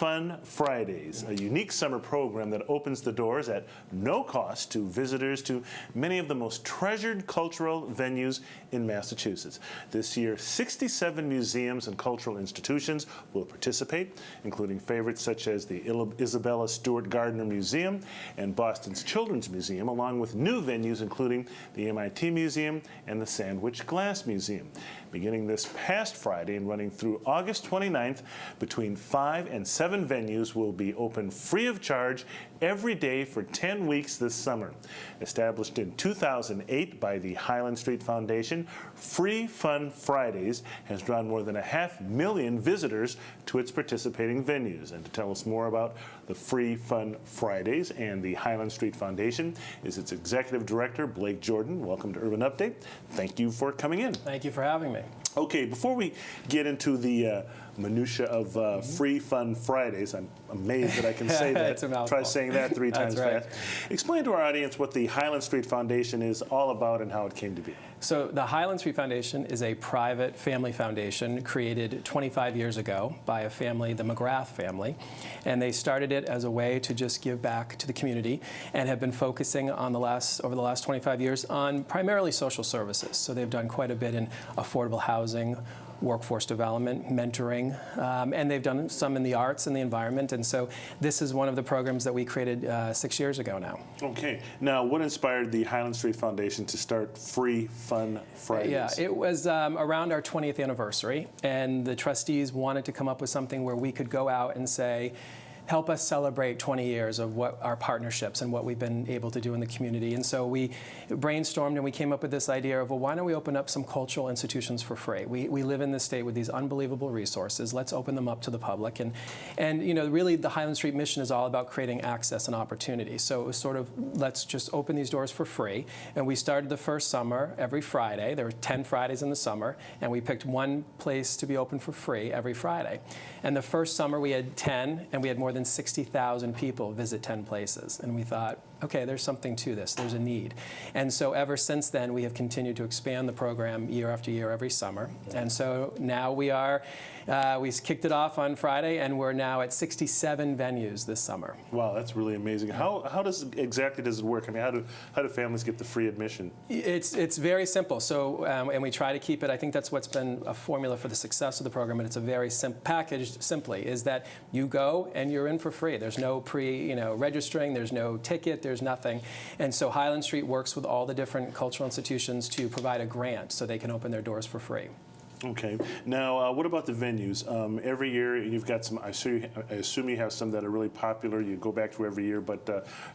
Fun Fridays, a unique summer program that opens the doors at no cost to visitors to many of the most treasured cultural venues in Massachusetts. This year, 67 museums and cultural institutions will participate, including favorites such as the Isabella Stewart Gardner Museum and Boston's Children's Museum, along with new venues including the MIT Museum and the Sandwich Glass Museum. Beginning this past Friday and running through August 29th, between 5 and 7 venues will be open free of charge every day for 10 weeks this summer. Established in 2008 by the Highland Street Foundation, Free Fun Fridays has drawn more than 500,000 visitors to its participating venues. And to tell us more about the Free Fun Fridays and the Highland Street Foundation is its Executive Director, Blake Jordan. Welcome to Urban Update. Thank you for coming in. Thank you for having me. Okay, before we get into the minutia of Free Fun Fridays, I'm amazed that I can say that. It's a mouthful. Try saying that 3 times right. fast. Explain to our audience what the Highland Street Foundation is all about and how it came to be. So the Highland Street Foundation is a private family foundation created 25 years ago by a family, the McGrath family, and they started it as a way to just give back to the community and have been focusing on over the last 25 years on primarily social services. So they've done quite a bit in affordable housing, workforce development, mentoring, and they've done some in the arts and the environment. And so this is one of the programs that we created 6 years ago now. Okay. Now, what inspired the Highland Street Foundation to start Free Fun Fridays? Yeah, it was around our 20th anniversary, and the trustees wanted to come up with something where we could go out and say, help us celebrate 20 years of what our partnerships and what we've been able to do in the community. And so we brainstormed and we came up with this idea of, well, why don't we open up some cultural institutions for free? We live in this state with these unbelievable resources. Let's open them up to the public. And you know, really the Highland Street mission is all about creating access and opportunity. So it was sort of, let's just open these doors for free. And we started the first summer every Friday. There were 10 Fridays in the summer, and we picked one place to be open for free every Friday. And the first summer we had 10, and we had more than 60,000 people visit 10 places. And we thought, okay, there's something to this. There's a need. And so ever since then, we have continued to expand the program year after year, every summer. And so now we kicked it off on Friday, and we're now at 67 venues this summer. Wow, that's really amazing. How exactly does it work? I mean, how do families get the free admission? It's very simple. So, and we try to keep it, I think that's what's been a formula for the success of the program, and it's a very packaged simply, is that you go and you're in for free. There's no registering, there's no ticket, there's nothing. And so Highland Street works with all the different cultural institutions to provide a grant so they can open their doors for free. Okay. Now, what about the venues? Every year you've got some, I assume you have some that are really popular, you go back to every year, but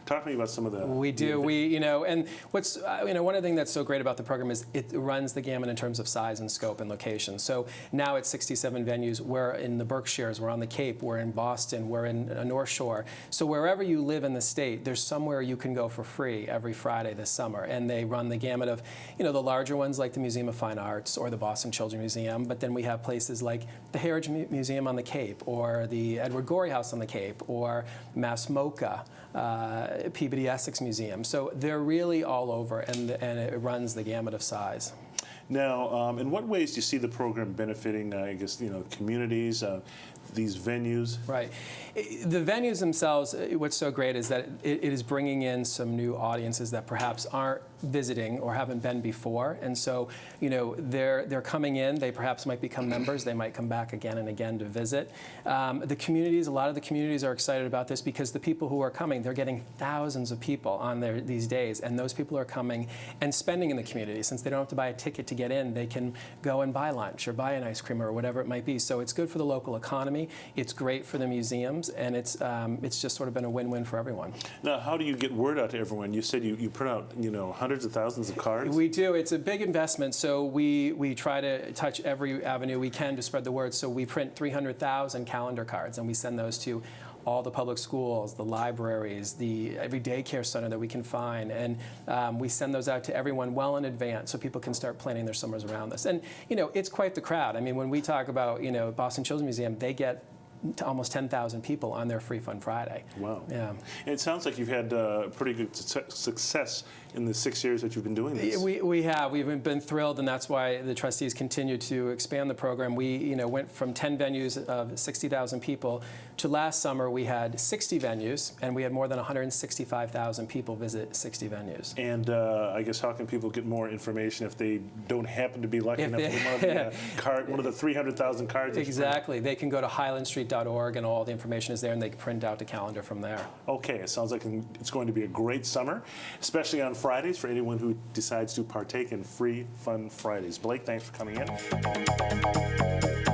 talk to me about some of the... We do. And what's, one of the things that's so great about the program is it runs the gamut in terms of size and scope and location. So now it's 67 venues. We're in the Berkshires, we're on the Cape, we're in Boston, we're in North Shore. So wherever you live in the state, there's somewhere you can go for free every Friday this summer. And they run the gamut of, the larger ones like the Museum of Fine Arts or the Boston Children's Museum. But then we have places like the Heritage Museum on the Cape, or the Edward Gorey House on the Cape, or Mass MoCA, Peabody Essex Museum. So they're really all over, and it runs the gamut of size. Now, in what ways do you see the program benefiting, communities, these venues? Right. The venues themselves, what's so great is that it is bringing in some new audiences that perhaps aren't visiting or haven't been before. And so, they're coming in. They perhaps might become members. They might come back again and again to visit. The communities, a lot of the communities are excited about this because the people who are coming, they're getting thousands of people on these days. And those people are coming and spending in the community. Since they don't have to buy a ticket to get in, they can go and buy lunch or buy an ice cream or whatever it might be. So it's good for the local economy. It's great for the museums, and it's just sort of been a win-win for everyone. Now, how do you get word out to everyone? You said you print out hundreds of thousands of cards. We do. It's a big investment, so we try to touch every avenue we can to spread the word. So we print 300,000 calendar cards, and we send those to all the public schools, the libraries, every daycare center that we can find, and we send those out to everyone well in advance so people can start planning their summers around this. And it's quite the crowd. I mean, when we talk about Boston Children's Museum, they get almost 10,000 people on their Free Fun Friday. Wow. Yeah. And it sounds like you've had pretty good success in the 6 years that you've been doing this. We have. We've been thrilled, and that's why the trustees continue to expand the program. We went from 10 venues of 60,000 people to last summer we had 60 venues, and we had more than 165,000 people visit 60 venues. And I guess how can people get more information if they don't happen to be lucky enough to get one of the 300,000 cards? Exactly. They can go to highlandstreet.org, and all the information is there, and they can print out a calendar from there. Okay, it sounds like it's going to be a great summer, especially on Fridays for anyone who decides to partake in Free Fun Fridays. Blake, thanks for coming in.